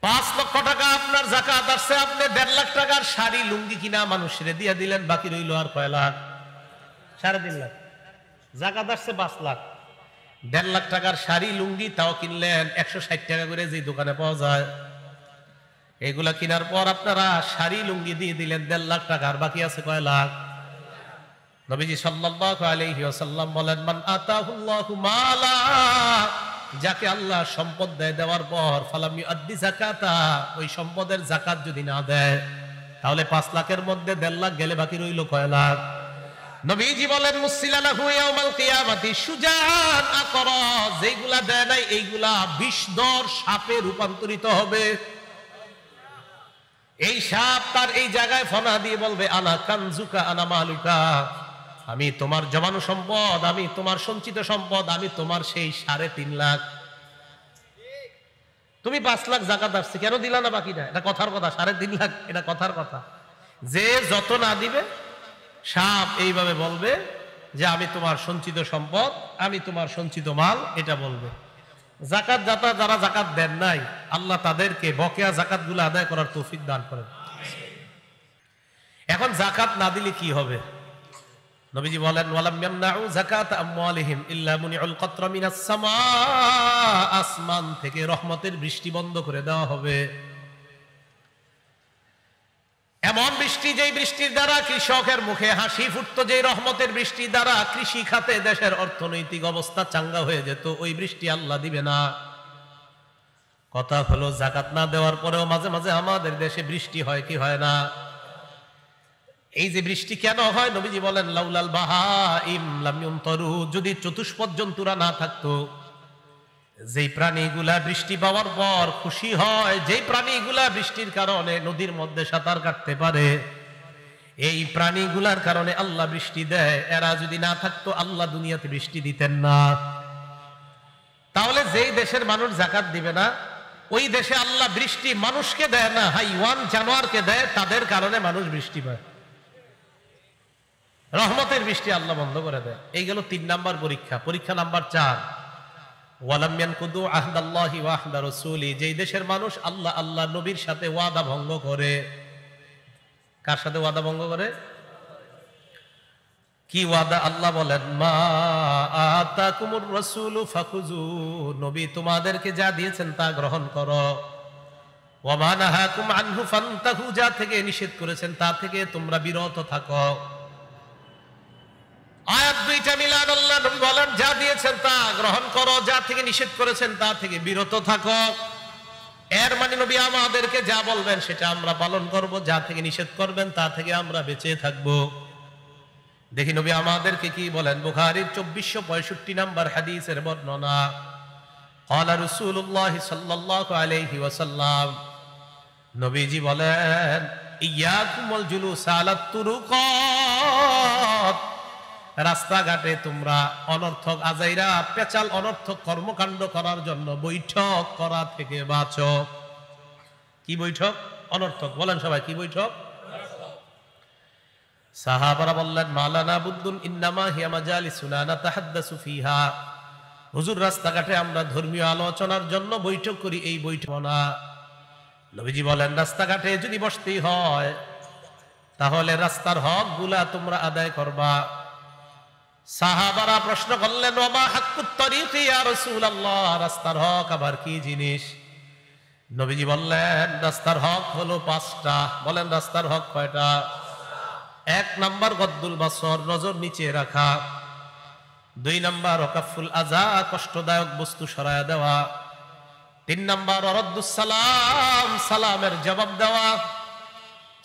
5,00,000 টাকা আপনার যাকাত আসছে, আপনি 1.5 লাখ টাকার শাড়ি লুঙ্গি কিনা মানুষের দিয়ে দিলেন, বাকি রইল আর কয় লাখ? 3.5 লাখ। যাকাত আসছে 5 লাখ, 1.5 লাখ টাকার শাড়ি লুঙ্গি তাও কিনলেন 160 টাকা করে, যে দোকানে পাওয়া যায়। এগুলা কেনার পর আপনারা শাড়ি লুঙ্গি দিয়ে দিলেন 1.5 লাখ টাকার, বাকি আছে কয় লাখ? নবীজি সাল্লাল্লাহু আলাইহি ওয়াসাল্লাম বলেন, মান আতাহুল্লাহু মালা, যাকে আল্লাহ সম্পদ দেওয়ার পর ফালাম ইউআদ্দি যাকাতা, ওই সম্পদের যাকাত যদি না দেয়, তাহলে 5 লাখের মধ্যে 1.5 লাখ গেলে বাকি রইল কয় লাখ? নবীজি বলেন, মুসিলা লাহু ইয়াউমাল কিয়ামাতি সুজান আকরা, যেগুলা দেয় নাই এইগুলা বিষধর সাপে রূপান্তরিত হবে। এই সাপ তার এই জায়গায় ফনা দিয়ে বলবে, আনা কানজুকা আনা মালুকা, আমি তোমার জমানো সম্পদ, আমি তোমার সঞ্চিত সম্পদ, আমি তোমার সেই 3.5 লাখ। তুমি 5 লাখ যাকাত আসছে, কেন দিলা না বাকিটা? এটা কথার কথা। 3.5 লাখ এটা কথার কথা। যে যত না দিবে, সাপ এইভাবে বলবে যে আমি তোমার সঞ্চিত সম্পদ, আমি তোমার সঞ্চিত মাল, এটা বলবে। যাকাত দাতা যারা যাকাত দেন নাই, আল্লাহ তাদেরকে বকেয়া যাকাত গুলো আদায় করার তৌফিক দান করেন। এখন যাকাত না দিলে কি হবে? নবীজি বলেন, ওয়ালাম ইয়ামনাউ যাকাত আমওয়ালিহিম ইল্লা মুনিউল কতরা মিনাস সামা, আসমান থেকে রহমতের বৃষ্টি বন্ধ করে দেওয়া হবে। এমন বৃষ্টি, যেই বৃষ্টির দ্বারা কৃষকের মুখে হাসি ফুটতো, যেই রহমতের বৃষ্টির দ্বারা কৃষি খাতে দেশের অর্থনৈতিক অবস্থা চাঙ্গা হয়ে যেত, ওই বৃষ্টি আল্লাহ দিবে না। কথা হলো, যাকাত না দেওয়ার পরেও মাঝে মাঝে আমাদের দেশে বৃষ্টি হয় কি হয় না? এই যে বৃষ্টি কেন হয়? নবীজি বলেন, লাউলাল বাহাইম লাম ইউমতারু, যদি চতুষ্পদ জন্তুরা না থাকতো, যেই প্রাণীগুলা বৃষ্টি পাওয়ার পর খুশি হয়, যেই প্রাণীগুলা বৃষ্টির কারণে নদীর মধ্যে সাঁতার কাটতে পারে, এই প্রাণীগুলার কারণে আল্লাহ বৃষ্টি দেয়, এরা যদি না থাকতো আল্লাহ দুনিয়াতে বৃষ্টি দিতেন না। তাহলে যেই দেশের মানুষ যাকাত দিবে না, ওই দেশে আল্লাহ বৃষ্টি মানুষকে দেয় না, হাইওয়ান জানোয়ারকে দেয়, তাদের কারণে মানুষ বৃষ্টি পায়। রহমতের বৃষ্টি আল্লাহ বন্ধ করে দেয়। এই গেল 3 নাম্বার পরীক্ষা। পরীক্ষা নাম্বার 4, ওয়ালাম ইয়ানকুদু আহদাল্লাহি ওয়া আহদা রাসূলি, যেই দেশের মানুষ আল্লাহ আল্লাহ নবীর সাথে ওয়াদা ভঙ্গ করে। কার সাথে ওয়াদা ভঙ্গ করে? কি ওয়াদা? আল্লাহ বলেন, মা আতাকুমুর রাসূলু ফাখুযু, নবী তোমাদেরকে যা দিয়েছেন তা গ্রহণ করো। ওয়া মা নাহাকুম আনহু ফান্তাহু, যা থেকে নিষেধ করেছেন তা থেকে তোমরা বিরত থাকো। আয়াত 2টা মিলান। আল্লাহ নবী বলেন, যা দিয়েছেন তা গ্রহণ করো, যা থেকে নিষেধ করেছেন তা থেকে বিরত থাকো। এর মানে নবী আমাদেরকে যা বলবেন সেটা আমরা পালন করব, যা থেকে নিষেধ করবেন তা থেকে আমরা বেঁচে থাকব। দেখি নবী আমাদেরকে কি বলেন। বুখারীর 2465 নাম্বার হাদিসের বর্ণনা, ক্বালা রাসূলুল্লাহ সাল্লাল্লাহু আলাইহি ওয়াসাল্লাম, নবীজি বলেন, ইয়াকুমুল জুলুস আলাত তুরুকাত, রাস্তাঘাটে তোমরা অনর্থক আজাইরা পেচাল অনর্থক কর্মকাণ্ড করার জন্য বৈঠক করা থেকে বাঁচো। কি বৈঠক? অনর্থক। বলেন সবাই, কি বৈঠক? সাহাবারা বললেন, মালানা বুদ্দুন ইন্নামা হিয়া মাজালিসুনা নাতাহাদ্দাসু ফিহা, হুজুর রাস্তাঘাটে আমরা ধর্মীয় আলোচনার জন্য বৈঠক করি, এই বৈঠক না। নবীজি বলেন, রাস্তাঘাটে যদি বসতেই হয় তাহলে রাস্তার হক গুলা তোমরা আদায় করবা। সাহাবারা প্রশ্ন করলেন, ওমা হাক্কুত তরিকি ইয়া রাসূলুল্লাহ, রাস্তার হক আবার কি জিনিস? নবীজি বললেন, রাস্তার হক হলো 5টা। বলেন, রাস্তার হক কয়টা? 1 নাম্বার গদ্দুল বাসর, নজর নিচে রাখা। 2 নাম্বার ওয়াকাফুল আযা, কষ্টদায়ক বস্তু সরায়া দেওয়া। 3 নাম্বার রদ্দুস সালাম, সালামের জবাব দেওয়া।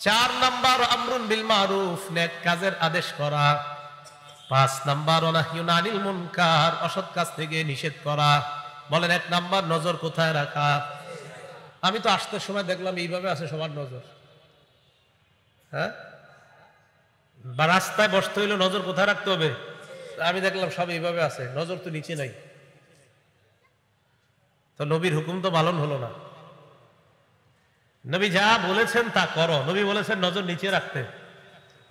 4 নাম্বার আমরুন বিল মারুফ, নেক কাজের আদেশ করা। 5 নাম্বার নাহয়ুন আনিল মুনকার, অসৎ কাজ থেকে নিষেধ করা। বলেন, 1 নাম্বার নজর কোথায় রাখা? আমি তো আসতে সময় দেখলাম এইভাবে আছে সবার নজর। হ্যাঁ, বা রাস্তায় বসতে হইলে নজর কোথায় রাখতে হবে? আমি দেখলাম সব এইভাবে আছে, নজর তো নিচে নাই। তো নবীর হুকুম তো পালন হলো না। নবী যা বলেছেন তা করো। নবী বলেছেন নজর নিচে রাখতে।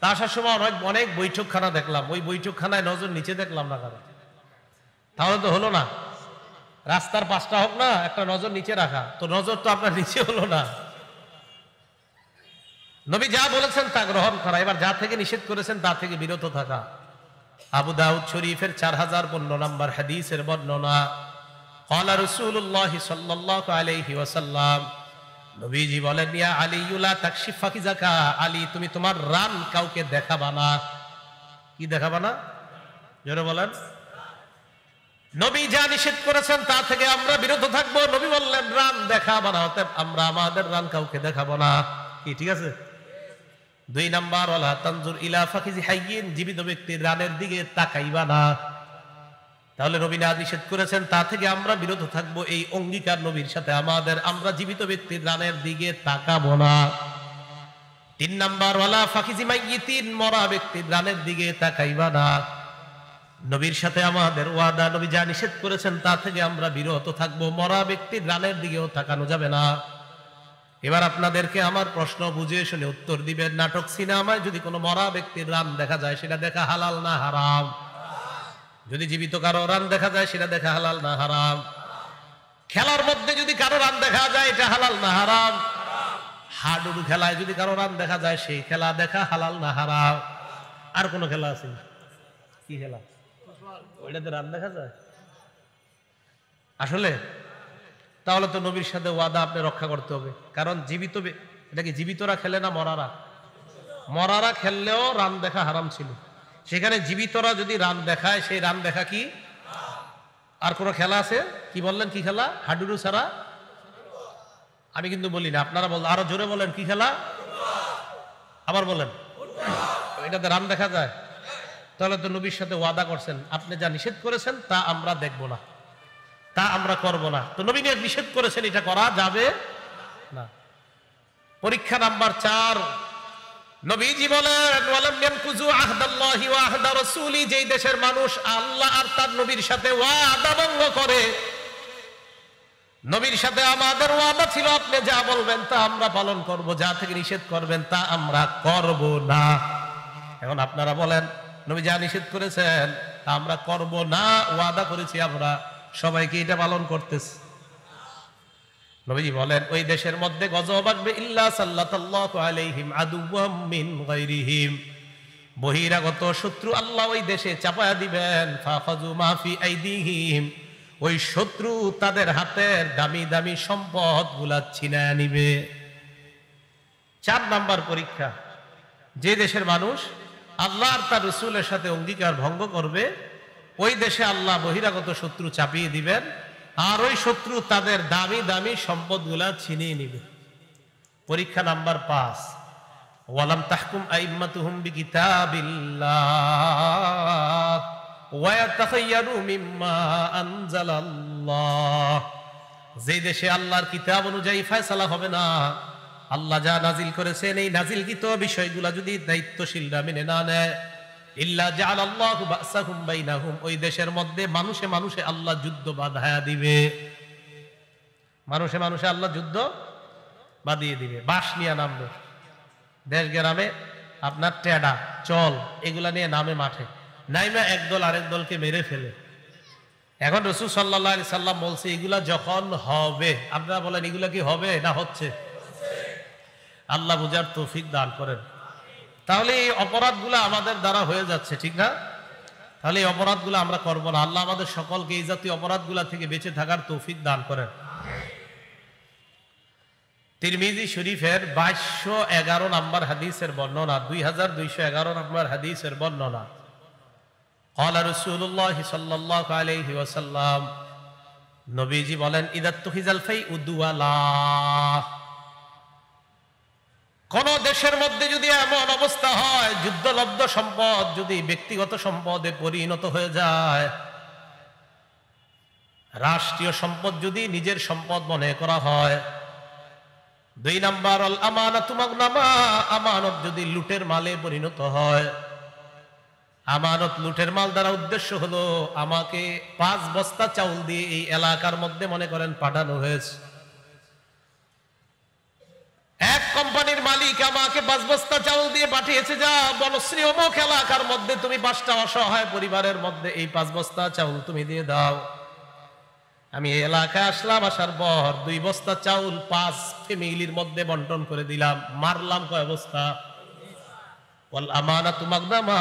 তা আসার সময় অনেক বৈঠকখানা দেখলাম, ওই বৈঠকখানায় নজর নিচে দেখলাম না কারো। তাহলে তো হলো না। রাস্তার পাঁচটা হোক না, একটা নজর নিচে রাখা, তো নজর তো আপনার নিচে হলো না। নবী যা বলেছেন তা গ্রহণ করা, এবার যা থেকে নিষেধ করেছেন তা থেকে বিরত থাকা। আবু দাউদ শরীফের 4015 নম্বর হাদিসের বর্ণনা, ক্বালা রাসূলুল্লাহ সাল্লাল্লাহু আলাইহি ওয়াসাল্লাম, নবীজি বলেন, ইয়া আলী লা তাকশিফ ফাকিজাকা, আলী তুমি তোমার রান কাউকে দেখাবা না। কি দেখাবা না? জোরে বলেন। নবী যা নিষেধ করেছেন তা থেকে আমরা বিরত থাকবো। নবী বললেন রান দেখাবা না, অতএব আমরা আমাদের রান কাউকে দেখাবো না। কি ঠিক আছে? 2 নাম্বার, ওয়ালা তানজুর ইলা ফাকিজি হাইয়িন, জীবিত ব্যক্তির রানের দিকে তাকাইবা না। তাহলে নবী না নিষেধ করেছেন তা থেকে আমরা বিরত থাকবো, এই অঙ্গীকার নবীর সাথে আমাদের, আমরা জীবিত ব্যক্তির রানের দিকে তাকাবো না। 3 নাম্বার, ওয়ালা ফাকিজি মাইয়িতিন, মরা ব্যক্তির রানের দিকে তাকাইবা না। নবীর সাথে আমাদের ওয়াদা, নবী যা নিষেধ করেছেন তা থেকে আমরা বিরত থাকবো, মরা ব্যক্তির রানের দিকেও তাকানো যাবে না। এবার আপনাদেরকে আমার প্রশ্ন বুঝে শুনে উত্তর দিবেন। নাটক সিনেমায় যদি কোনো মরা ব্যক্তির রান দেখা যায়, সেটা দেখা হালাল না হারাম? যদি জীবিত কারো রান দেখা যায়, সেটা দেখা হালাল না হারাম? খেলার মধ্যে যদি কারো রান দেখা যায়, এটা হালাল না হারাম? হাডুডু খেলায় যদি কারো রান দেখা যায়, সেই খেলা দেখা হালাল না হারাম? আর কোন খেলা আছে? কি খেলা? ওইটাতে রান দেখা যায় আসলে? তাহলে তো নবীর সাথে ওয়াদা আপনি রক্ষা করতে হবে, কারণ জীবিত, এটা কি জীবিতরা খেলে না মরারা? মরারা খেললেও রান দেখা হারাম ছিল, সেখানে জীবিতরা যদি রান দেখায়, সেই রান দেখা কি? আর কোন খেলা আছে? কি বললেন? কি খেলা? হাডুডু ছাড়া? আমি কিন্তু বলি না, আপনারা বল, আরো জোরে বলেন। কি খেলা? আবার বলেন। এটাতে রান দেখা যায়? তাহলে তো নবীর সাথে ওয়াদা করছেন, আপনি যা নিষেধ করেছেন তা আমরা দেখব না, তা আমরা করব না। তো নবী নিষেধ করেছেন, এটা করা যাবে না। পরীক্ষা নাম্বার 4, নবীজি বলেন, ওয়ালাম ইয়ানকুযু আহদাল্লাহি ওয়া আহদা রাসূলি, যেই দেশের মানুষ আল্লাহ আর তার নবীর সাথে ওয়াদা ভঙ্গ করে। নবীর সাথে আমাদের ওয়াদা ছিল, আপনি যা বলবেন তা আমরা পালন করব, যা থেকে নিষেধ করবেন তা আমরা করব না। এখন আপনারা বলেন, নবী যা নিষেধ করেছেন তা আমরা করব না, ওয়াদা করেছি আমরা, সবাইকে এটা পালন করতেছি। নবীজি বলেন, ওই দেশের মধ্যে গজব আসবে, ইল্লা সাল্লাল্লাহু আলাইহিম আদুওয়াম মিন গায়রিহিম, বহিরাগত শত্রু আল্লাহ ওই দেশে চাপায়া দিবেন। ফাখাযু মা ফি আইদিহিম, ওই শত্রু তাদের হাতের দামি দামি সম্পদ গুলা ছিনায় নিবে। 4 নাম্বার পরীক্ষা, যে দেশের মানুষ আল্লাহ আর তার রাসূলের সাথে অঙ্গীকার ভঙ্গ করবে, ওই দেশে আল্লাহ বহিরাগত শত্রু চাপিয়ে দিবেন, আর ওই শত্রু তাদের দামি দামি সম্পদগুলা ছিনিয়ে নিবে। পরীক্ষা নাম্বার 5, ওয়ালাম তাহকুম আইম্মাতুহুম বিকিতাবিল্লাহ ওয়া ইয়াতাখায়্যারু মিম্মা আনজালাল্লাহ, যে দেশে আল্লাহর কিতাব অনুযায়ী ফয়সালা হবে না, আল্লাহ যা নাজিল করেছেন এই নাজিলকৃত বিষয়গুলা যদি দায়িত্বশীলরা মেনে না নেয়, ইল্লা জাআলাল্লাহু বাসাহুম বাইনাহুম, ওই দেশের মধ্যে মানুষে মানুষে আল্লাহ যুদ্ধ বাঁধায়া দিবে। মানুষে মানুষে আল্লাহ যুদ্ধ বাঁধিয়ে দিবে। বাঁশ নিয়ে নামবে দেশ গ্রামে, আপনার টেডা চল এগুলা নিয়ে নামে মাঠে, নাইমা একদল আরেক দলকে মেরে ফেলে। এখন রাসূল সাল্লাল্লাহু আলাইহি সাল্লাম বলছে, এগুলা যখন হবে, আপনারা বলেন এগুলা কি হবে না হচ্ছে? আল্লাহ বুঝার তৌফিক দান করেন। তাহলে এই অপরাধগুলো আমাদের দ্বারা হয়ে যাচ্ছে, ঠিক না? তাহলে এই অপরাধগুলো আমরা করব না। আল্লাহ আমাদের সকলকে এই জাতীয় অপরাধগুলো থেকে বেঁচে থাকার তৌফিক দান করেন। তিরমিজি শরীফের 2211 নম্বর হাদিসের বর্ণনা, 2211 নম্বর হাদিসের বর্ণনা, ক্বালা রাসূলুল্লাহ সাল্লাল্লাহু আলাইহি ওয়াসাল্লাম, নবীজি বলেন, ইযা তুখিজাল ফাইউ দুওয়ালা, কোন দেশের মধ্যে যদি এমন অবস্থা হয়, যুদ্ধলব্ধ সম্পদ যদি ব্যক্তিগত সম্পদে পরিণত হয়ে যায়, রাষ্ট্রীয় সম্পদ যদি নিজের সম্পদ মনে করা হয়। 2 নাম্বার, আল আমানাতু মাগনামা, আমানত যদি লুটের মালে পরিণত হয়। আমানত লুটের মাল দ্বারা উদ্দেশ্য হলো, আমাকে 5 বস্তা চাউল দিয়ে এই এলাকার মধ্যে মনে করেন পাঠানো হয়েছে, এক কোম্পানির মালিক আমাকে 5 বস্তা চাউল দিয়ে পাঠিয়েছে, যা বনশ্রী অমুক এলাকার মধ্যে তুমি 5টা অসহায় পরিবারের মধ্যে এই 5 বস্তা চাউল তুমি দিয়ে দাও। আমি এই এলাকায় আসলাম, আসার পর 2 বস্তা চাউল 5 ফ্যামিলির মধ্যে বন্টন করে দিলাম। মারলাম কয় বস্তা? ওয়াল আমানাতু মাগনামা,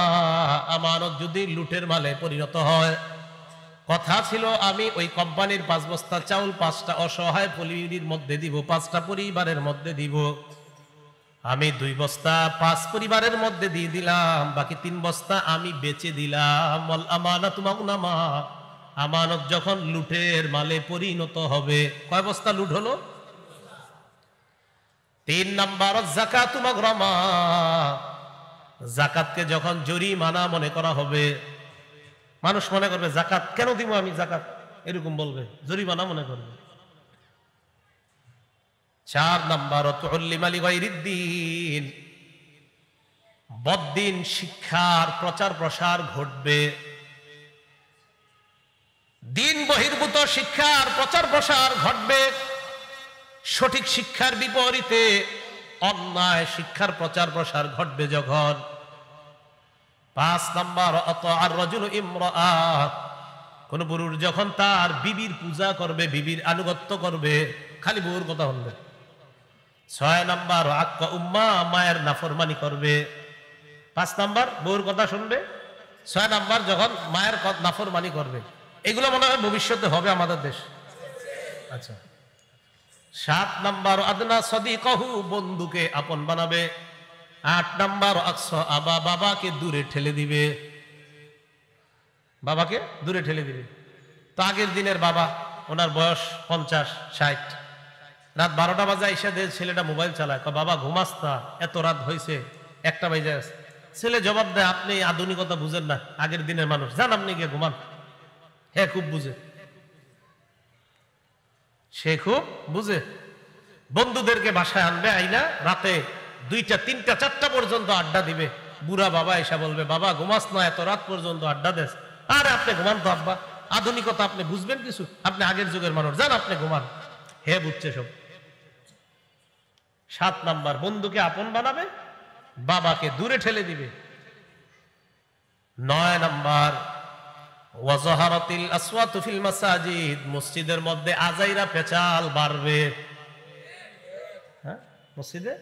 আমানত যদি লুটের মালে পরিণত হয়। কথা ছিল আমি ওই কোম্পানির 5 বস্তা চাউল 5টা অসহায় পরিবারের মধ্যে দিব, 5টা পরিবারের মধ্যে দিব। আমি 2 বস্তা 5 পরিবারের মধ্যে দিয়ে দিলাম, বাকি 3 বস্তা আমি বেচে দিলাম। ওয়াল আমানাতু মাগনামা, আমানত যখন লুটের মালে পরিণত হবে। কয় বস্তা লুট হলো? 3 নাম্বার যাকাতু মাগরামা, যাকাতকে যখন জরিমানা মনে করা হবে। মানুষ মনে করবে যাকাত কেন দিব আমি, যাকাত এরকম বলবে, জরিমানা মনে করবে। 4 নাম্বার তুল্লিমা লিগাইরিদ্দিন, বদ্দিন শিক্ষার প্রচার প্রসার ঘটবে। দিন বহির্ভূত শিক্ষার প্রচার প্রসার ঘটবে। সঠিক শিক্ষার বিপরীতে অন্যায় শিক্ষার প্রচার প্রসার ঘটবে যখন। 5 নাম্বার আতাআর রাজুলু ইমরাআত, কোন পুরুষ যখন তার বিবির পূজা করবে, বিবির আনুগত্য করবে, খালি বউর কথা শুনবে। 6 নাম্বার আক্কা উম্মা, মায়ের নাফরমানি করবে। 5 নাম্বার বউর কথা শুনবে, 6 নাম্বার যখন মায়ের নাফরমানি করবে। এগুলো মনে হয় ভবিষ্যতে হবে আমাদের দেশ। আচ্ছা। 7 নাম্বার আদনা সদিকহু, বন্ধুকে আপন বানাবে। 8 নাম্বার আকসা আবা, বাবাকে দূরে ঠেলে দিবে, বাবাকে দূরে ঠেলে দিবে। তো আগের দিনের বাবা, ওনার বয়স 50-60, রাত 12টা বাজে এসে ছেলেটা মোবাইল চালায়, বাবা ঘুমাস না, এত রাত হয়েছে, 1টা বাজে আছে। ছেলে জবাব দেয়, আপনি আধুনিকতা বুঝেন না, আগের দিনের মানুষ, যান আপনি গিয়ে ঘুমান। হ্যাঁ খুব বুঝে, সে খুব বুঝে। বন্ধুদেরকে বাসায় আনবে, আইনা রাতে 2টা 3টা 4টা পর্যন্ত আড্ডা দিবে। বুড়া বাবা এসে বলবে, বাবা ঘুমাস না, এত রাত পর্যন্ত আড্ডা দেস। আরে আপনি ঘুমান তো আব্বা, আধুনিকতা আপনি বুঝবেন কিছু, আপনি আগের যুগের মানুষ, যান আপনি ঘুমান। হে বুঝছে সব। 7 নাম্বার বন্ধুকে আপন বানাবে, বাবাকে দূরে ঠেলে দিবে। 9 নাম্বার ওয়াজাহারাতিল আসওয়াতু ফিল মাসাজিদ, মসজিদের মধ্যে আজাইরা পেচাল বাড়বে। হ্যাঁ, মসজিদে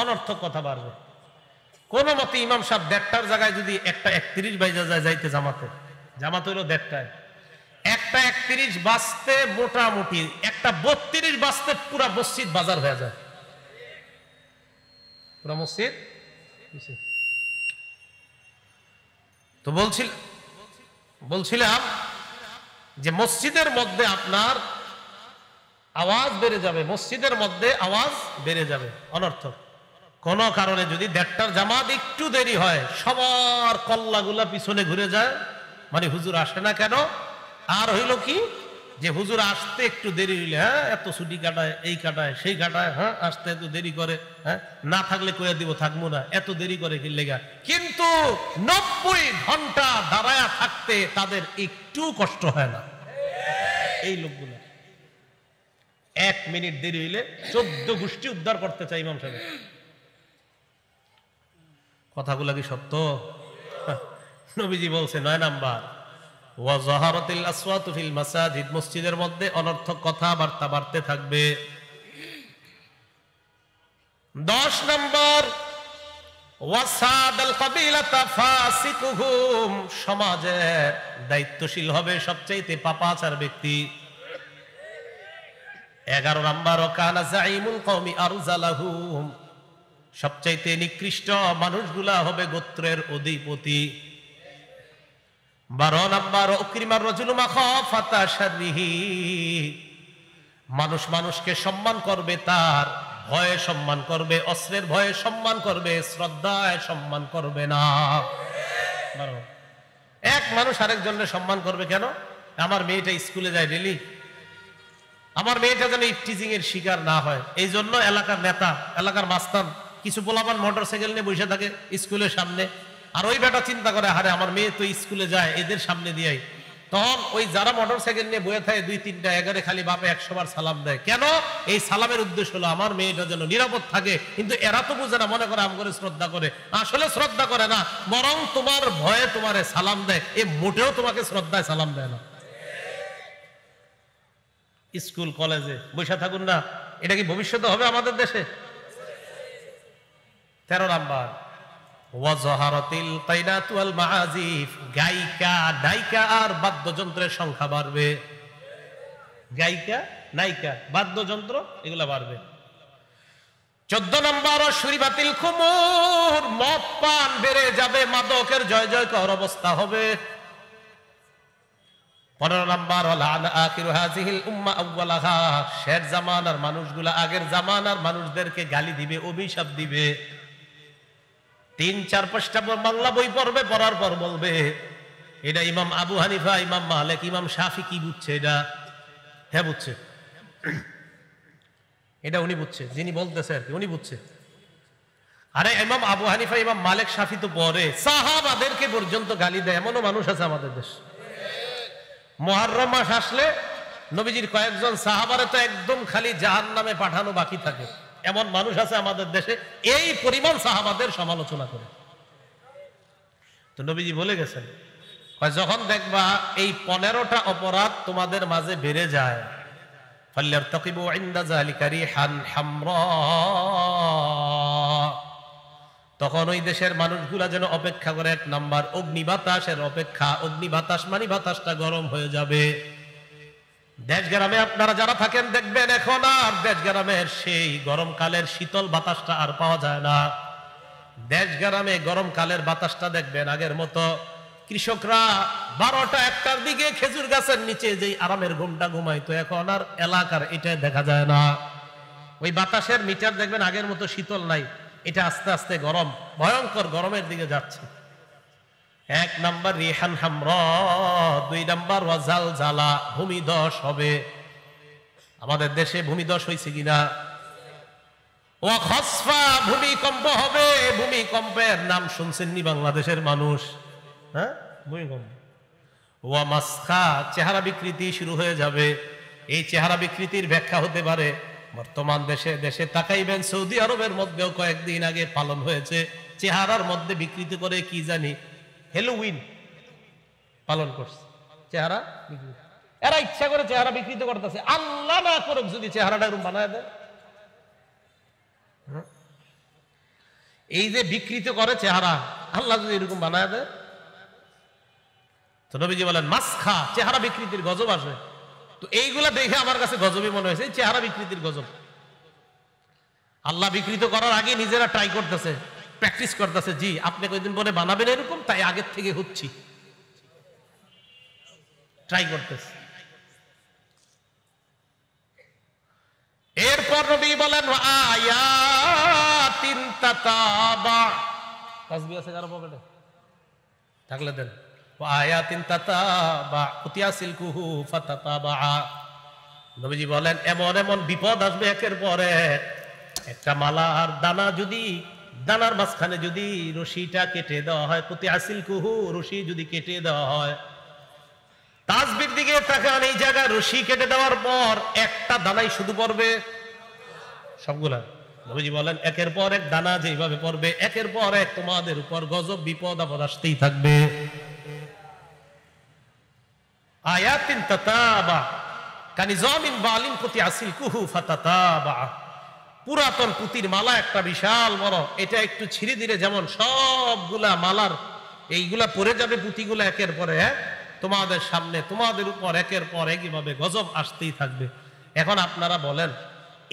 অনর্থক কথা বাড়বে। কোন মতে ইমাম সাহেব 1টার জায়গায় যদি 1:31 বাইজা যায় যাইতে জামাতে, জামাত হইল 1টায়, 1:31 বাজতে মোটামুটি 1:32 বাজতে পুরা মসজিদ বাজার হয়ে যায়, পুরা মসজিদ। তো বলছিলাম যে মসজিদের মধ্যে আপনার আওয়াজ বেড়ে যাবে, মসজিদের মধ্যে আওয়াজ বেড়ে যাবে অনর্থক। কোন কারণে যদি 1টার জামাত একটু দেরি হয়, সবার কল্লাগুলা পিছনে ঘুরে যায়, মানে হুজুর আসে না কেন। আর হইল কি যে হুজুর আসতে একটু দেরি হইলে, হ্যাঁ এত ছুটি কাটায়, এই কাটায়, সেই কাটায়, হ্যাঁ আসতে এত দেরি করে, হ্যাঁ না থাকলে কইয়া দিব, থাকবো না, এত দেরি করে কি লেগা। কিন্তু 90 ঘন্টা দাঁড়ায়া থাকতে তাদের একটু কষ্ট হয় না। এই লোকগুলো 1 মিনিট দেরি হইলে 14 গোষ্ঠী উদ্ধার করতে চাই ইমাম সাহেব। কথাগুলা কি সত্য? নবীজি বলছে 9 নাম্বার ওয়াজাহারাতিল আসওয়াতু ফিল মাসাজিদ, মসজিদের মধ্যে অনর্থক কথাবার্তা বাড়তে থাকবে। 10 নাম্বার ওয়াসাদাল কাবিলাতা ফাসিকুহুম, সমাজের দায়িত্বশীল হবে সবচাইতে পাপাচার ব্যক্তি। 11 নাম্বার ওয়াকানা জাইমুল কওমি আরজালাহুম, সবচাইতে নিকৃষ্ট মানুষগুলা হবে গোত্রের অধিপতি। 12 নাম্বার উকরিমার রাজুলু মাখাফাতা শাররিহি, মানুষ মানুষকে সম্মান করবে, তার ভয়ে সম্মান করবে, অস্ত্রের ভয়ে সম্মান করবে, শ্রদ্ধায় সম্মান করবে না। এক মানুষ আরেকজনের সম্মান করবে কেন? আমার মেয়েটা স্কুলে যায় ডেলি, আমার মেয়েটা যেন ইফটিজিং এর শিকার না হয়, এই জন্য এলাকার নেতা, এলাকার মাস্তান কিছু পোলাপান মোটরসাইকেল নিয়ে বসে থাকে স্কুলের সামনে। আর ওই বেটা চিন্তা করে, আরে আমার মেয়ে তো স্কুলে যায়, এদের সামনে দিয়াই। তখন ওই যারা মোটরসাইকেল নিয়ে বয়ে থাকে 2-3টা এগারে খালি বাপে 100 বার সালাম দেয়। কেন? এই সালামের উদ্দেশ্য হলো আমার মেয়েটা যেন নিরাপদ থাকে। কিন্তু এরা তো বুঝে না, মনে করে আম করে শ্রদ্ধা করে, আসলে শ্রদ্ধা করে না, বরং তোমার ভয়ে তোমারে সালাম দেয়। এ মোটেও তোমাকে শ্রদ্ধায় সালাম দেয় না। স্কুল কলেজে বসে থাকুন না, এটা কি ভবিষ্যতে হবে আমাদের দেশে? 13 নাম্বার ওয়াজহারাতিল কাইনাত ওয়াল মাআজিফ, গায়িকা নায়িকা আর বাদ্যযন্ত্রের সংখ্যা বাড়বে। গায়িকা নায়িকা বাদ্যযন্ত্র এগুলা বাড়বে। 14 নাম্বার শুরিবাতিল খুমুর, মদ পান বেড়ে যাবে, মাদকের জয় জয়কার অবস্থা হবে। 15 নাম্বার ওয়ালানা আখিরু হাযিহিল উম্মাহ আউওয়ালাহা, শেষ জামানার মানুষগুলা আগের জামানার মানুষদেরকে গালি দিবে, অভিশাপ দিবে। 3-4 পৃষ্ঠা বাংলা বই পড়বে, পড়ার পর বলবে এটা ইমাম আবু হানিফা, ইমাম মালিক, ইমাম শাফি কি বুঝছে এটা? হ্যাঁ বুঝছে, এটা উনি বুঝছে, যিনি বলতেছে আর কি উনি বুঝছে। আরে ইমাম আবু হানিফা, ইমাম মালিক, শাফি তো পরে সাহাবাদেরকে পর্যন্ত গালি দেয়, এমনও মানুষ আছে আমাদের দেশ। মুহররম মাস আসলে নবীজির কয়েকজন সাহাবারে তো একদম খালি জাহান্নামে পাঠানো বাকি থাকে, এমন মানুষ আছে আমাদের দেশে, এই পরিমাণ সাহাবাদের সমালোচনা করে। তো নবীজি বলে গেছেন, যখন দেখবা এই 15টা অপরাধ তোমাদের মাঝে বেড়ে যায়, ফাল্যারতাকিবু ইনদা যালিকা রিহান হামরা, তখন ওই দেশের মানুষগুলা যেন অপেক্ষা করে 1 নাম্বার অগ্নি বাতাসের অপেক্ষা। অগ্নি বাতাস মানে বাতাসটা গরম হয়ে যাবে। দেশ গ্রামে আপনারা যারা থাকেন দেখবেন এখন আর দেশ গ্রামের সেই গরমকালের শীতল বাতাসটা আর পাওয়া যায় না। দেশ গ্রামে গরমকালের বাতাসটা দেখবেন আগের মতো কৃষকরা 12টা-1টার দিকে খেজুর গাছের নিচে যেই আরামের ঘুমটা ঘুমাইতো, এখন আর এলাকার এটা দেখা যায় না। ওই বাতাসের মিটার দেখবেন আগের মতো শীতল নাই, এটা আস্তে আস্তে গরম, ভয়ঙ্কর গরমের দিকে যাচ্ছে। 1 নাম্বার রিহান হামরা, 2 নাম্বার ওয়াজালজালা, ভূমিধস হবে। আমাদের দেশে ভূমিধস হয়েছে কিনা? ওয়া খাসফা, ভূমিকম্প হবে। ভূমিকম্পের নাম শুনছেন নি বাংলাদেশের মানুষ? হ্যাঁ, ভূমিকম্প। ওয়া মাসখা, চেহারা বিকৃতি শুরু হয়ে যাবে। এই চেহারা বিকৃতির ব্যাখ্যা হতে পারে বর্তমান দেশে দেশে তাকাইবেন, সৌদি আরবের মধ্যেও কয়েকদিন আগে পালন হয়েছে, চেহারার মধ্যে বিকৃতি করে কি জানি হ্যালোউইন পালন করছে। চেহারা বিকৃতি, এরা ইচ্ছা করে চেহারা বিকৃত করতেছে। আল্লাহ না করুক যদি চেহারাটা এরকম বানায় দেয়। এই যে বিকৃত করে চেহারা, আল্লাহ যদি এরকম বানায় দেয়, তো নবীজি বলেন মাসখা, চেহারা বিকৃতির গজব আসবে। তো এইগুলা দেখে আমার কাছে গজবই মনে হয়েছে, চেহারা বিকৃতির গজব। আল্লাহ বিকৃত করার আগে নিজেরা ট্রাই করতেছে, প্র্যাকটিস করতেছে। জি, আপনি কয়েকদিন পরে বানাবেন এরকম, তাই আগের থেকে হচ্ছি, ট্রাই করতেছে। এরপর নবী বলেন আয়াতিন তাতাবা, তাসবিহ আছে কারো পকেটে থাকলে দেন। আয়াতিন তাতাবা উতিয়াসিলকুহু ফাতাতাবা, নবীজি বলেন এমন এমন বিপদ আসবে একের পর এক। একটা মালার দানা যদি, দানার মাঝখানে যদি রশিটা কেটে দেওয়া হয়, উতিয়াসিলকুহু, রশি যদি কেটে দেওয়া হয়, তাসবির দিকে তাকান, এই জায়গায় রশি কেটে দেওয়ার পর একটা দানাই শুধু পড়বে, সবগুলা। নবীজি বলেন একের পর এক দানা যেভাবে পড়বে, একের পর এক তোমাদের উপর গজব বিপদ আপদ আসতেই থাকবে। আয়াতিন তাতাবা কানিজামিন বালিন কুতিয়াসিলকুহু ফাতাতাবা, পুরাতন পুতির মালা একটা বিশাল বড়, এটা একটু ছিঁড়ে দিলে যেমন সবগুলা মালার এইগুলা পড়ে যাবে, পুঁতিগুলা একের পরে এক তোমাদের সামনে, তোমাদের উপর একের পর একইভাবে গজব আসতেই থাকবে। এখন আপনারা বলেন,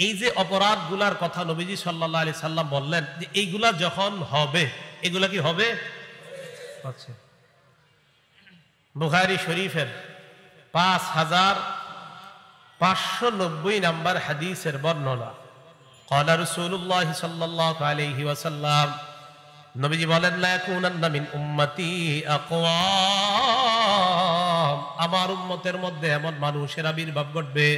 এই যে অপরাধ গুলার কথা নবীজি সাল্লাল্লাহু আলাইহি সাল্লাম বললেন যে এইগুলা যখন হবে, এগুলা কি হবে? আচ্ছা, বুখারী শরীফের 5590 নাম্বার হাদিসের বর্ণনা। ক্বালা রাসূলুল্লাহ সাল্লাল্লাহু আলাইহি ওয়াসাল্লাম, নবীজি বলেন লা ইয়াকুনান্না মিন উম্মতি আকওয়াম, আমার উম্মতের মধ্যে এমন মানুষের আবির্ভাব ঘটবে,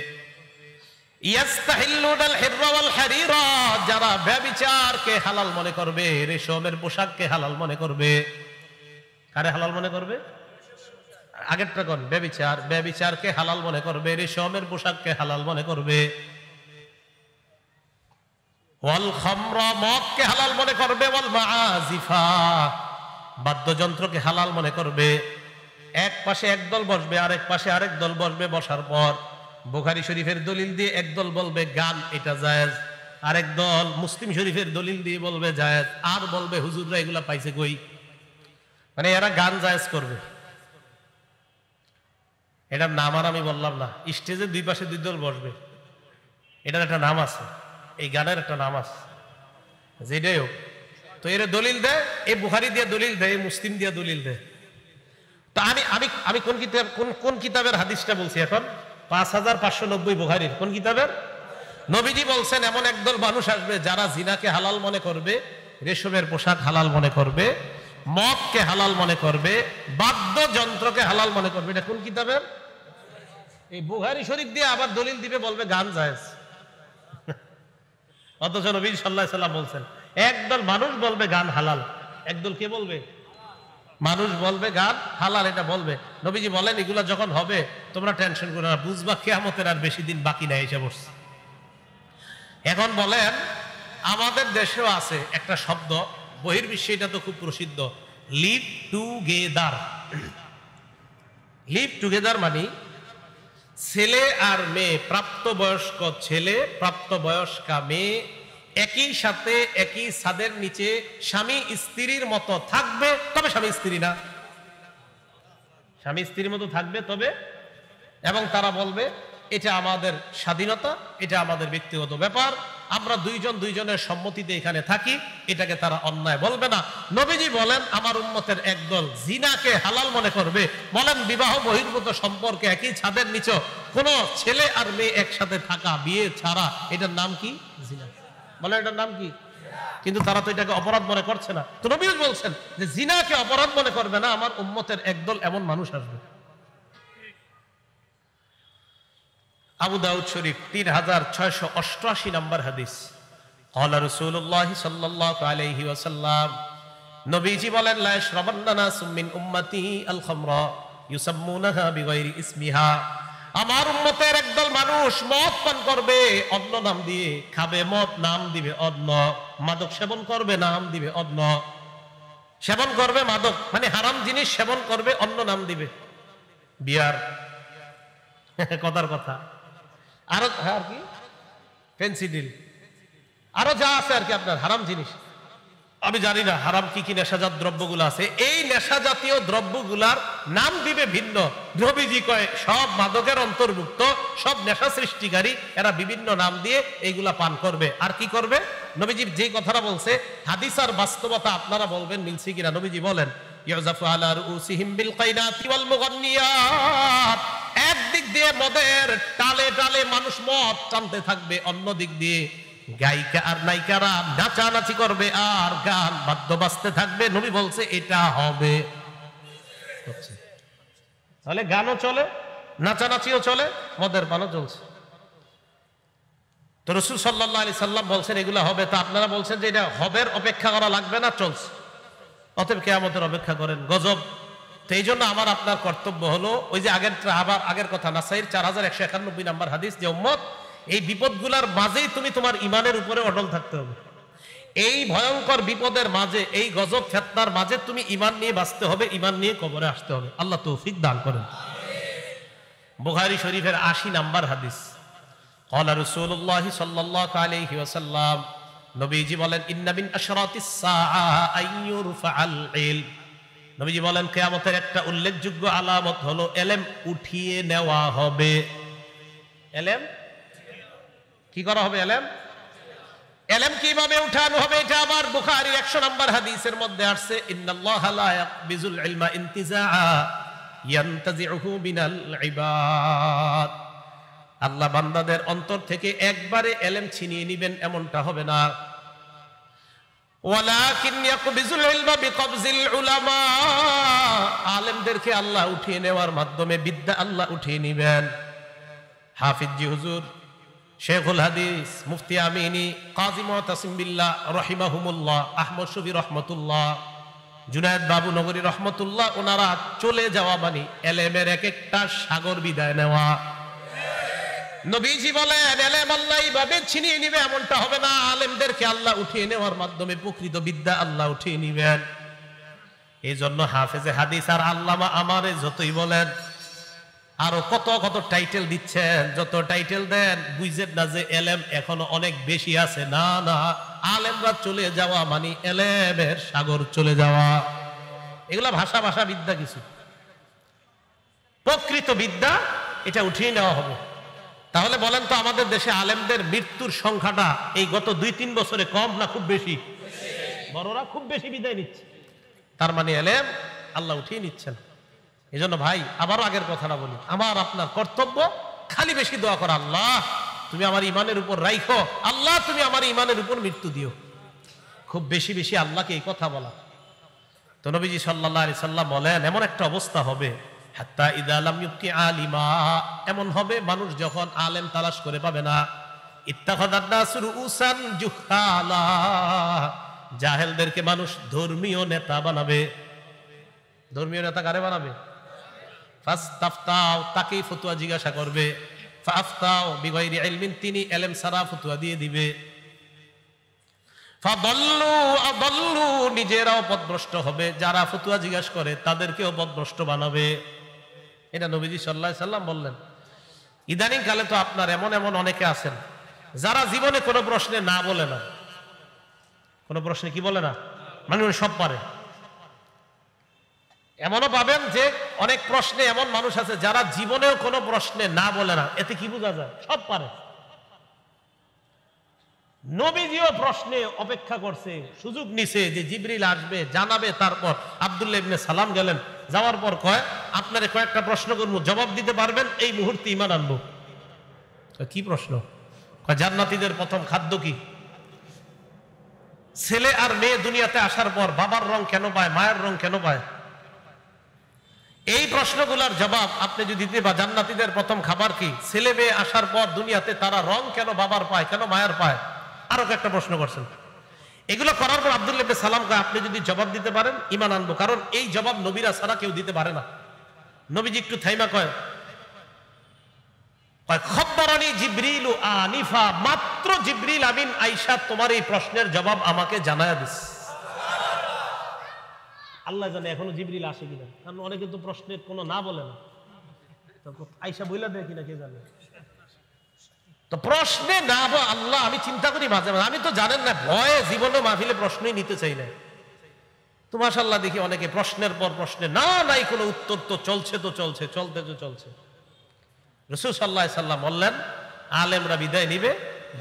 ইয়াস্তাহিল্লুনাল হিররা ওয়াল হারিরা, যারা ব্যভিচারকে হালাল মনে করবে, রেশমের পোশাককে হালাল মনে করবে। কারে হালাল মনে করবে? আগেরটা কোন? ব্যভিচার, ব্যভিচারকে হালাল মনে করবে, রেশমের পোশাককে হালাল মনে করবে। ওয়াল খামরা, মদকে হালাল মনে করবে। ওয়াল মাআজিফা, বাদ্যযন্ত্রকে হালাল মনে করবে। এক পাশে একদল বসবে, আরেক পাশে আরেক দল বসবে, বসার পর বুখারী শরীফের দলিল দিয়ে একদল বলবে গান এটা জায়েজ, আর একদল মুসলিম শরীফের দলিল দিয়ে বলবে জায়েজ, আর বলবে হুজুররা এগুলা পাইছে কই, মানে এরা গান জায়েজ করবে। এটার নাম আর আমি বললাম না, স্টেজে দুই পাশে দুই দল বসবে, এটার একটা নাম আছে, এই গানের একটা নাম আছে, যেটাই হোক। তো এর দলিল দেয়, এই বুখারী দিয়ে দলিল দেয়, এই মুসলিম দিয়ে দলিল দেয়। তো আমি আমি আমি কোন কিতাবের হাদিসটা বলছি এখন? 5590 বুখারীর কোন কিতাবের? নবীজি বলছেন এমন একদল মানুষ আসবে যারা জিনাকে হালাল মনে করবে, রেশমের পোশাক হালাল মনে করবে, মদকে হালাল মনে করবে, বাদ্যযন্ত্রকে হালাল মনে করবে। এটা কোন কিতাবের? এই বুখারী শরীফ দিয়ে আবার দলিল দিবে, বলবে গান জায়েজ। অথচ নবী সাল্লাল্লাহু আলাইহি সাল্লাম বলছেন একদল মানুষ বলবে গান হালাল, একদল কে বলবে? মানুষ বলবে গান হালাল, এটা বলবে। নবীজি বলেন এগুলা যখন হবে তোমরা টেনশন করো না, বুঝবা কিয়ামতের আর বেশি দিন বাকি নাই, এসে বসছে। এখন বলেন আমাদের দেশেও আছে একটা শব্দ, বহির্বিশ্বে এটা তো খুব প্রসিদ্ধ, লিভ টুগেদার। লিভ টুগেদার মানে ছেলে আর মেয়ে, প্রাপ্তবয়স্ক ছেলে প্রাপ্তবয়স্কা মেয়ে একই সাথে একই ছাদের নিচে স্বামী স্ত্রীর মতো থাকবে, তবে স্বামী স্ত্রী না, স্বামী স্ত্রীর মতো থাকবে তবে, এবং তারা বলবে এটা আমাদের স্বাধীনতা, এটা আমাদের ব্যক্তিগত ব্যাপার, আমরা দুইজন দুইজনের সম্মতিতে এখানে থাকি, এটাকে তারা অন্যায় বলবে না। নবীজি বলেন আমার উম্মতের একদল জিনাকে হালাল মনে করবে। বলেন বিবাহ বহির্ভূত সম্পর্কে একই ছাদের নিচে কোন ছেলে আর মেয়ে একসাথে থাকা বিয়ে ছাড়া, এটার নাম কি? জিনা। বলেন এটার নাম কি? কিন্তু তারা তো এটাকে অপরাধ মনে করছে না। তো নবী বলছেন যে জিনাকে অপরাধ মনে করবে না, আমার উম্মতের একদল এমন মানুষ আসবে। আবু দাউদ শরীফ 3688 নম্বর হাদিস। ক্বালা রাসূলুল্লাহ সাল্লাল্লাহু আলাইহি ওয়াসাল্লাম, নবীজি বলেন লা ইয়াশরাবান্না নাসুম মিন উম্মতি আল খামরা ইউসাম্মুনাহা বিগাইরি ইসমিহা, আমার উম্মতের একদল মানুষ মদ পান করবে অন্য নাম দিয়ে, খাবে মদ নাম দিবে অন্য, মাদক সেবন করবে নাম দিবে অন্য, সেবন করবে মাদক মানে হারাম জিনিস সেবন করবে অন্য নাম দিবে, বিয়ার, কথার কথা, আরো আর কি ফেন্সিডিল, আরো যা আছে আর কি আপনার হারাম জিনিস। আমি জানি না হারাম কি কি নেশাজাত দ্রব্যগুলো আছে, এই নেশা জাতীয় দ্রব্যগুলার নাম দিবে ভিন্ন। নবীজি কয় সব মাদকের অন্তর্ভুক্ত, সব নেশা সৃষ্টিকারী, এরা বিভিন্ন নাম দিয়ে এইগুলা পান করবে। আর কি করবে? নবীজি যে কথাটা বলছে হাদিস আর বাস্তবতা আপনারা বলবেন মিলছে কিনা। নবীজি বলেন ইউজাফু আলা রুসিহিম বিল কাইনাতি ওয়াল মুগান্নিয়াত, একদিক দিয়ে মদের টালে টালে মানুষ মদ টানতে থাকবে, অন্য দিক দিয়ে গায়িকা আর নায়িকারা নাচানাচি করবে আর গান বাদ্য বাজতে থাকবে। নবী বলছে এটা হবে, তাহলে গানও চলে, নাচানাচিও চলে, মদের পানও চলছে। তো রাসূল সাল্লাল্লাহু আলাইহি সাল্লাম বলছেন এগুলা হবে, তো আপনারা বলছেন যে এটা হবের অপেক্ষা করা লাগবে না, চলছে, অতএব কিয়ামতের অপেক্ষা করেন। গজব। তো এই জন্য আমার আপনার কর্তব্য হলো ওই যে আগের কথা, নাসাইর 4191 নম্বর হাদিস, যে উম্মত এই বিপদগুলার মাঝেই তুমি তোমার ইমানের উপরে অটল থাকতে হবে। এই ভয়ঙ্কর বিপদের মাঝে, এই গজব ফিতনার মাঝে তুমি ইমান নিয়ে বাঁচতে হবে, ইমান নিয়ে কবরে আসতে হবে। আল্লাহ তৌফিক দান করেন। বুখারী শরীফের 80 নম্বর হাদিস। ক্বালা রাসূলুল্লাহ সাল্লাল্লাহু আলাইহি ওয়াসাল্লাম, নবীজি বলেন ইন্না মিন আশরাতিস সাআ আইয়ুরফাআল ইলম, নবীজি বলেন কিয়ামতের একটা উল্লেখযোগ্য আলামত হলো ইলম উঠিয়ে নেওয়া হবে। ইলম কি করা হবে? ইলম কিভাবে উঠানো হবে? এটা আবার বুখারী 100 নম্বর হাদিসের মধ্যে আসছে, ইন্নাল্লাহা লা ইয়াকবিজুল ইলমা ইনতিজাআ ইয়ানতাজিউহু মিনাল ইবাদ, আল্লাহ বান্দাদের অন্তর থেকে একবারে ইলম ছিনিয়ে নেবেন এমনটা হবে না। ওয়ালাকিন ইয়াকবিজুল ইলমা বিকবজিল উলামা, আলেমদেরকে আল্লাহ উঠিয়ে নেওয়ার মাধ্যমে বিদ্যা আল্লাহ উঠিয়ে নেবেন। হাফিজ জি হুজুর, শেখুল হাদিস, মুফতি আমিনী, কাজী মুতাসিম বিল্লাহ রহিমাহুমুল্লাহ, আহমদ শফি রহমতুল্লাহ, জুনায়েদ বাবু নগরী রহমতুল্লাহ, ওনারা চলে যাওয়া মানে এলেমের এক একটা সাগর বিদায় নেওয়া। নবীজি বলেন এলেম আল্লাহ এইভাবে ছিনিয়ে নিবে এমনটা হবে না, আলেমদেরকে আল্লাহ উঠিয়ে নেওয়ার মাধ্যমে প্রকৃত বিদ্যা আল্লাহ উঠিয়ে নিবেন। এই জন্য হাফেজে হাদিস আর আল্লামা আমারে যতই বলেন আরো কত কত টাইটেল দিচ্ছেন, যত টাইটেল দেন বুঝেন না যে এলেম এখনো অনেক বেশি আছে। না না, আলেমরা চলে যাওয়া মানে এলেমের সাগর চলে যাওয়া। এগুলা ভাষা ভাষা বিদ্যা, কিছু প্রকৃত বিদ্যা এটা উঠিয়ে নেওয়া হবে। তাহলে বলেন তো, আমাদের দেশে আলেমদের মৃত্যুর সংখ্যাটা এই গত 2-3 বছরে কম না খুব বেশি? বড়রা খুব বেশি বিদায় নিচ্ছে, তার মানে এলেম আল্লাহ উঠিয়ে নিচ্ছেন। এই জন্য ভাই আবারও আগের কথাটা বলি, আমার আপনার কর্তব্য খালি বেশি দোয়া করা, আল্লাহ তুমি আমার ইমানের উপর রাইখো, আল্লাহ তুমি আমার ইমানের উপর মৃত্যু দিও। খুব বেশি বেশি আল্লাহকে এই কথা বলা। তো নবীজি সাল্লাল্লাহু আলাইহি সাল্লাম বলেন, এমন একটা অবস্থা হবে, হাত্তা ইযা লাম ইউবকি আলিমা, এমন হবে মানুষ যখন আলেম তালাশ করে পাবে না, ইত্তাখাযান নাসু রুউসান জুহালা, জাহেলদেরকে মানুষ ধর্মীয় নেতা বানাবে। ধর্মীয় নেতা কারে বানাবে? ফাস্তাফতাও, তাকেই ফতোয়া জিজ্ঞাসা করবে। ফাফতাও বিগাইরি ইলমিন, তিনি ইলম ছাড়া ফতোয়া দিয়ে দিবে। ফাদাল্লু আদাল্লু, নিজেরাও পথভ্রষ্ট হবে, যারা ফতোয়া জিজ্ঞাসা করে তাদেরকেও পথভ্রষ্ট বানাবে। এটা নবীজি সাল্লাল্লাহু আলাইহি সাল্লাম বললেন। ইদানিং কালে তো আপনার এমন এমন অনেকে আছেন যারা জীবনে কোনো প্রশ্নে না বলে না। কোনো প্রশ্নে কি বলে না? মানে সব পারে। এমনও পাবেন যে অনেক প্রশ্নে এমন মানুষ আছে যারা জীবনেও কোনো প্রশ্নে না বলে না। এতে কি বোঝা যায়? সব পারে। নবীজিও প্রশ্নে অপেক্ষা করছে, সুযোগ নিছে যে জিবরিল আসবে জানাবে। তারপর আব্দুল্লাহ ইবনে সালাম গেলেন, যাওয়ার পর কয় আপনারে কয়েকটা প্রশ্ন করব, জবাব দিতে পারবেন এই মুহূর্তে ঈমান আনবো। কি প্রশ্ন? কয় জান্নাতীদের প্রথম খাদ্য কি? ছেলে আর মেয়ে দুনিয়াতে আসার পর বাবার রং কেন পায়, মায়ের রং কেন পায়? এই প্রশ্নগুলোর জবাব আপনি যদি দিতে পারেন, জান্নাতীদের প্রথম খাবার কি, ছেলে মেয়ে আসার পর দুনিয়াতে তারা রং কেন বাবার পায়, কেন মায়ের পায়, আরো একটা প্রশ্ন করছেন। এগুলো করার পর আব্দুল্লাহ ইবনে সালাম কয় আপনি যদি জবাব দিতে পারেন ঈমান আনবো, কারণ এই জবাব নবীরা ছাড়া কেউ দিতে পারে না। নবীজি একটু থাইমা কয় খব্বারানি জিবরিলু আনিফা, মাত্র জিবরিল আমিন আয়েশা তোমার এই প্রশ্নের জবাব আমাকে জানায়া দিছে। আল্লাহ জানে এখনো জিবরিল আসে কিনা, কারণ অনেকে তো প্রশ্নের কোনো না বলে না। আয়েশা বইলা দেয় কিনা কে জানে। তো প্রশ্নে না আল্লাহ, আমি চিন্তা করি মাঝে মাঝে, আমি তো জানেন না ভয়ে জীবনে মাহফিলে প্রশ্নই নিতে চাই না। তো মাশাআল্লাহ দেখি অনেকে প্রশ্নের পর প্রশ্নে না নাই কোনো উত্তর, তো চলছে তো চলছে, চলতে তো চলছে। রাসূল সাল্লাল্লাহু আলাইহি সাল্লাম বললেন আলেমরা বিদায় নিবে,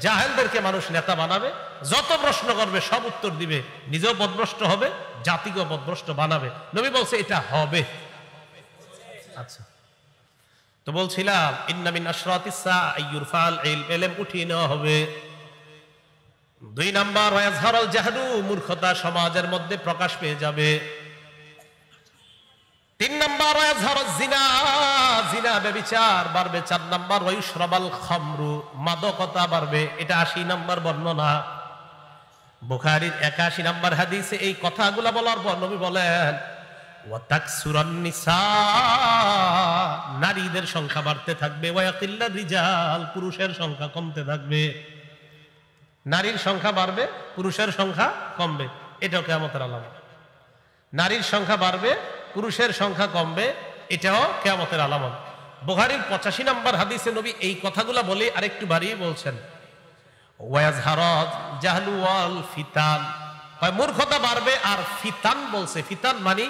জাহেলদেরকে মানুষ নেতা বানাবে, যত প্রশ্ন করবে সব উত্তর দিবে, নিজেও পথভ্রষ্ট হবে, জাতিকেও পথভ্রষ্ট বানাবে। নবী বলছে এটা হবে। আচ্ছা, তো বলছিলাম ইন্না মিন আশরাতিস সাআ আইয়ুরফাল ইলম, উঠিয়ে নেওয়া হবে। 2 নাম্বার ওয়াজহারুল জাহলু, মূর্খতা সমাজের মধ্যে প্রকাশ পেয়ে যাবে। 3 নাম্বার ওয়াজহারুজ জিনা, জিনা ব্যভিচার বাড়বে। 4 নাম্বার ওয়ায়ুশরাবাল খামরু, মাদকতা বাড়বে। এটা 80 নাম্বার বর্ণনা। বুখারীর 81 নাম্বার হাদিসে এই কথাগুলো বলার পর নবী বলেন ওয়া তাকসুরান নিসা, নারীদের সংখ্যা বাড়তে থাকবে। ওয়া ইয়াকিল্লার রিজাল, পুরুষের সংখ্যা কমতে থাকবে। নারীর সংখ্যা বাড়বে, পুরুষের সংখ্যা কমবে, এটাও কিয়ামতের আলামত। নারীর সংখ্যা বাড়বে, পুরুষের সংখ্যা কমবে, এটাও কিয়ামতের আলামত। বুখারীর 85 নাম্বার হাদিসে নবী এই কথাগুলো বলে আরেকটু বাড়িয়ে বলছেন ওয়াজহারাত জাহলু ওয়াল ফিতান, মূর্খতা বাড়বে আর ফিতান বলছে। ফিতান মানে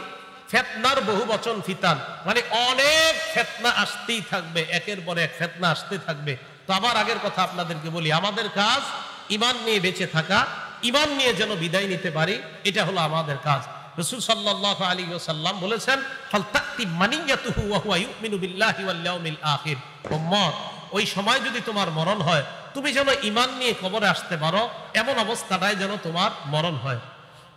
ফিতনার বহু বচন, ফিতান মানে অনেক ফিতনা আসতেই থাকবে, একের পর এক ফিতনা আসতে থাকবে। তো আবার আগের কথা আপনাদেরকে বলি, আমাদের কাজ ঈমান নিয়ে বেঁচে থাকা, ঈমান নিয়ে যেন বিদায় নিতে পারি, এটা হলো আমাদের কাজ। রাসূল সাল্লাল্লাহু আলাইহি ওয়াসাল্লাম বলেছেন ফালতাতি মানিয়াতুহু ওয়া হুয়া ইউমিনু বিল্লাহি ওয়াল ইয়াউমিল আখির, উম্মত ওই সময় যদি তোমার মরণ হয় তুমি যেন ঈমান নিয়ে কবরে আসতে পারো, এমন অবস্থাটাই যেন তোমার মরণ হয়।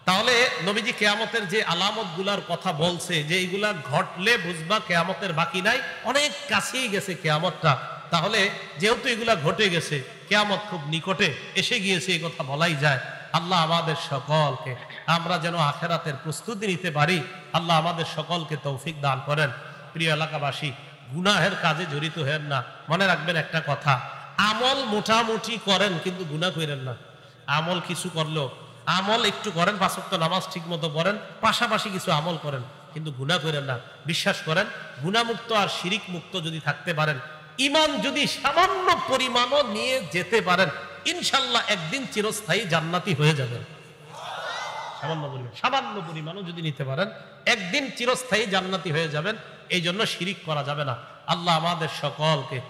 তাহলে নবীজি কিয়ামতের যে আলামতগুলোর কথা বলছে, যে এইগুলা ঘটলে বুঝবা কিয়ামতের বাকি নাই, অনেক কাছেই গেছে কিয়ামতটা। তাহলে যেহেতু এগুলা ঘটে গেছে, কিয়ামত খুব নিকটে এসে গিয়েছে, এই কথা বলাই যায়। আল্লাহ আমাদের সকলকে, আমরা যেন আখিরাতের প্রস্তুতি নিতে পারি, আল্লাহ আমাদের সকলকে তৌফিক দান করেন। প্রিয় এলাকাবাসী, গুনাহের কাজে জড়িত হেন না। মনে রাখবেন একটা কথা, আমল মোটামুটি করেন কিন্তু গুনাহ করেন না। আমল কিছু করলো, আমল একটু করেন, 5 ওয়াক্ত নামাজ ঠিক মতো পড়েন, পাশাপাশি কিছু আমল করেন, কিন্তু গুনাহ করেন না। বিশ্বাস করেন, গুনাহমুক্ত আর শিরিক মুক্ত যদি থাকতে পারেন, ঈমান যদি সামান্য পরিমাণও নিয়ে যেতে পারেন, ইনশাআল্লাহ একদিন চিরস্থায়ী জান্নাতি হয়ে যাবেন। সামান্য পরিমাণও যদি নিতে পারেন, একদিন চিরস্থায়ী জান্নাতি হয়ে যাবেন। এই জন্য শিরিক করা যাবে না। আল্লাহ আমাদের সকলকে